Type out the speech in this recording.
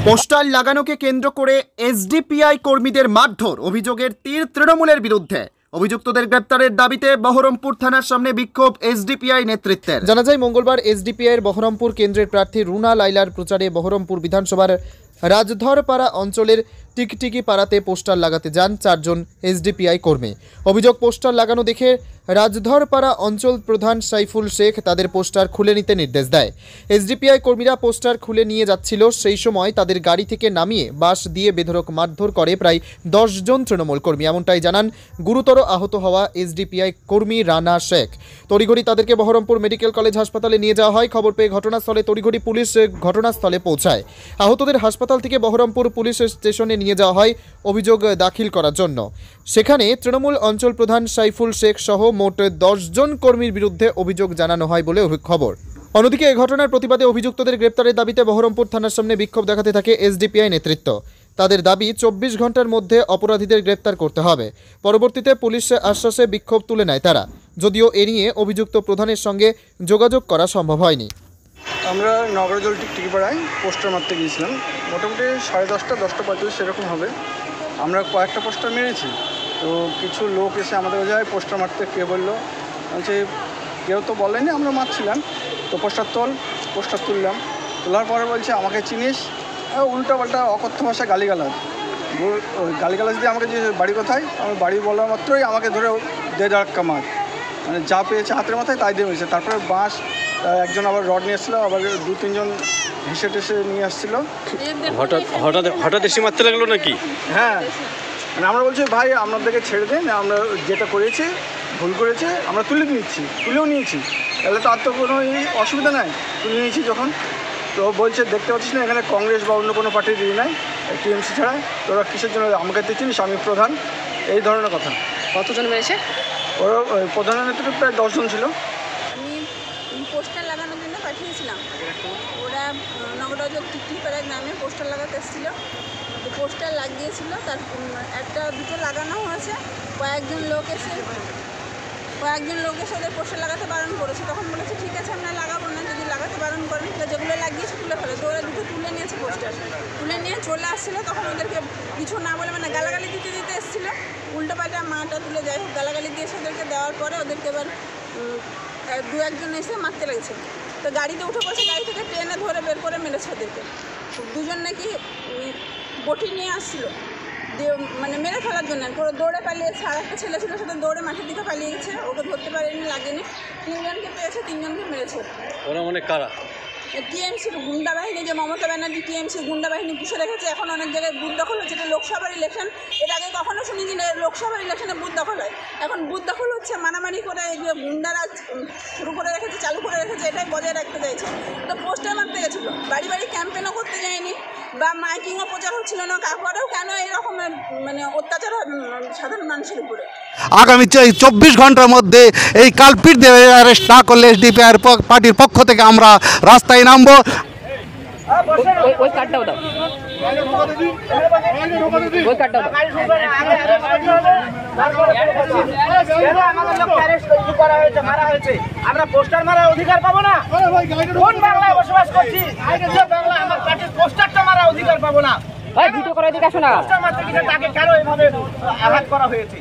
Poster লাগানোকে কেন্দ্র করে SDPI কর্মীদের মারধর, অভিযোগের তীর তৃণমূলের বিরুদ্ধে। অভিযুক্তদের গ্রেপ্তারের দাবিতে বহরমপুর থানার সামনে বিক্ষোভ এসডিপিআই নেতৃত্বের। জানা যায়, মঙ্গলবার এসডিপিআই এর বহরমপুর কেন্দ্রের প্রার্থী রুনা লাইলার প্রচারে বহরমপুর বিধানসভার রাজধরপাড়া অঞ্চলের টিকটিকি পাড়াতে পোস্টার লাগাতে যান 4 জন এসডিপিআই কর্মী। অভিযোগ, পোস্টার লাগানো দেখে রাজধরপাড়া অঞ্চল প্রধান সাইফুল শেখ তাদের পোস্টার খুলে নিতে নির্দেশ দেয়। এসডিপিআই কর্মীরা পোস্টার খুলে নিয়ে যাচ্ছিল, সেই সময় তাদের গাড়ি থেকে নামিয়ে বাঁশ দিয়ে বেধড়ক মারধর করে প্রায় 10 জন তৃণমূল কর্মী। এমনটাই জানান গুরুতর আহত হওয়া এসডিপিআই কর্মী রানা শেখ। তড়িঘড়ি তাদেরকে বহরমপুর মেডিকেল কলেজ হাসপাতালে নিয়ে যাওয়া হয়। খবর পেয়ে ঘটনাস্থলে তড়িঘড়ি পুলিশ ঘটনাস্থলে পৌঁছায়। আহতদের হাসপাতাল থেকে বহরমপুর পুলিশ স্টেশনে নিয়ে যাওয়া হয় অভিযোগ দাখিল করার জন্য। সেখানে তৃণমূল অঞ্চল প্রধান সাইফুল শেখ সহ মোট 10 জন কর্মীর বিরুদ্ধে অভিযোগ জানানো হয় বলে খবর। অন্যদিকে এই ঘটনার প্রতিবাদে অভিযুক্তদের গ্রেপ্তারের দাবিতে বহরমপুর থানার সামনে বিক্ষোভ দেখাতে থাকে এসডিপিআই নেতৃত্ব। তাদের দাবি 24 ঘন্টার মধ্যে অপরাধীদের গ্রেপ্তার করতে হবে। পরবর্তীতে পুলিশ আশ্বাসে বিক্ষোভ তুলে নেয় তারা, যদিও এ নিয়ে অভিযুক্ত প্রধানের সঙ্গে যোগাযোগ করা সম্ভব হয়নি। আমরা নগরজল টিকটিকি পাড়ায় পোস্টার মারতে গিয়েছিলাম, মোটামুটি 10:30, 10:45 সেরকম হবে। আমরা কয়েকটা পোস্টার মেরেছি, তো কিছু লোক এসে আমাদের যায় পোস্টার মারতে। কে বললো যে কেউ তো বলেনি, আমরা মারছিলাম। তো পোস্টার তুললাম। তোলার পরে বলছে আমাকে চিনিস, উল্টা পাল্টা অকথ্য ভাষা গালিগালাজ দিয়ে আমাকে যে বাড়ি কোথায়, আমি বাড়ি বলা মাত্রই আমাকে ধরে দেড়াক্কা মার, মানে যা পেয়েছে হাতের মাথায় তাই দিয়ে হয়েছে। তারপরে বাঁশ, একজন আবার রড নিয়ে এসেছিলো, আবার 2-3 জন হেসে টেসে নিয়ে আসছিলো। হঠাৎ এসে মারতে লাগলো নাকি? হ্যাঁ, মানে আমরা বলছি ভাই আপনাদেরকে ছেড়ে দিন, আমরা যেটা করেছি ভুল করেছে, আমরা তুলেও নিয়েছি, তাহলে তো আর তো কোনো অসুবিধা নাই, তুলে নিয়েছি যখন। তো বলছে দেখতে পাচ্ছিস না এখানে কংগ্রেস বা অন্য কোনো পার্টির দিদি নাই, টিএমসি ছাড়া, তোরা কিসের জন্য আমাকে চিনিস, আমি প্রধান, এই ধরনের কথা। কতজন মেরেছে? ওরা প্রধানের নেতৃত্বে প্রায় 10 জন ছিল। আমি পোস্টার লাগানোর জন্য পাঠিয়েছিলাম, ওরা নগরজল টিকটিকি পাড়ায় গ্রামে পোস্টার লাগাতে এসেছিলো। তো পোস্টার লাগিয়েছিল, তার 1-2 লাগানো হয়েছে। কয়েকজন লোক এসে ওদের পোস্টার লাগাতে বারণ করেছে। তখন বলেছে ঠিক আছে আমরা লাগাবো না, যদি লাগাতে বারণ করেন তো যেগুলো লাগিয়েছে তুলে ফেলে। তো ওরা 2টো তুলে নিয়েছে, পোস্টার তুলে নিয়ে চলে আসছিলো। তখন ওদেরকে কিছু না বলে, মানে গালাগালি দিতে এসেছিলো, উল্টো পাল্টা মাটা তুলে যাই হোক গালাগালি দিয়ে ওদেরকে দেওয়ার পরে ওদেরকে এবার 2-1 জন এসে মারতে লেগেছে। তো গাড়িতে উঠে পড়ছে, গাড়ি থেকে ট্রেনে ধরে বের করে মেরেছে ওদেরকে। 2 জন নাকি বটি নিয়ে আসছিলো, দিয়ে মানে মেরে ফেলার জন্য দৌড়ে পালিয়েছে। আর একটা ছেলে ছিল, সেটা দৌড়ে মাঠের দিকে পালিয়ে গেছে, ওকে ধরতে পারেনি, লাগেনি। 3 জনকে পেয়েছে, 3 জনকে মেরেছে। ওরা মানে কারা? টিএমসির গুন্ডা বাহিনী, যে মমতা ব্যানার্জি টিএমসি গুন্ডা বাহিনী পুষে রেখেছে। এখন অনেক জায়গায় বুথ দখল হচ্ছে, এটা লোকসভার ইলেকশন, এর আগে কখনো শুনিনি যে লোকসভার ইলেকশনে বুথ দখল হয়। এখন বুথ দখল হচ্ছে, মারামারি করে গুন্ডারা চালু করে রেখেছে, এটাই বজায় রাখতে চাইছে। তো পোস্টার মারতে গেছিলো, বাড়ি বাড়ি ক্যাম্পেনও করতে যায়নি, বা মাইকিংও প্রচার হচ্ছিল না। কাকুয়ারাও কেন এরকম মানে অত্যাচার হবে সাধারণ মানুষের উপরে? আগামী 24 ঘন্টার মধ্যে এই কালপিটদের অ্যারেস্ট না করলে এসডিপিআই পার্টির পক্ষ থেকে আমরা রাস্তায় নামবো। আমরা পোস্টার মারার অধিকার পাবো না? কোন বাংলায় বসবাস করছি? আমার পার্টির পোস্টারটা মারার অধিকার পাবো না? ভিডিও করার দিকে আসো না, পোস্টার মারতে গিয়ে তাকে কেন এভাবে আঘাত করা হয়েছে?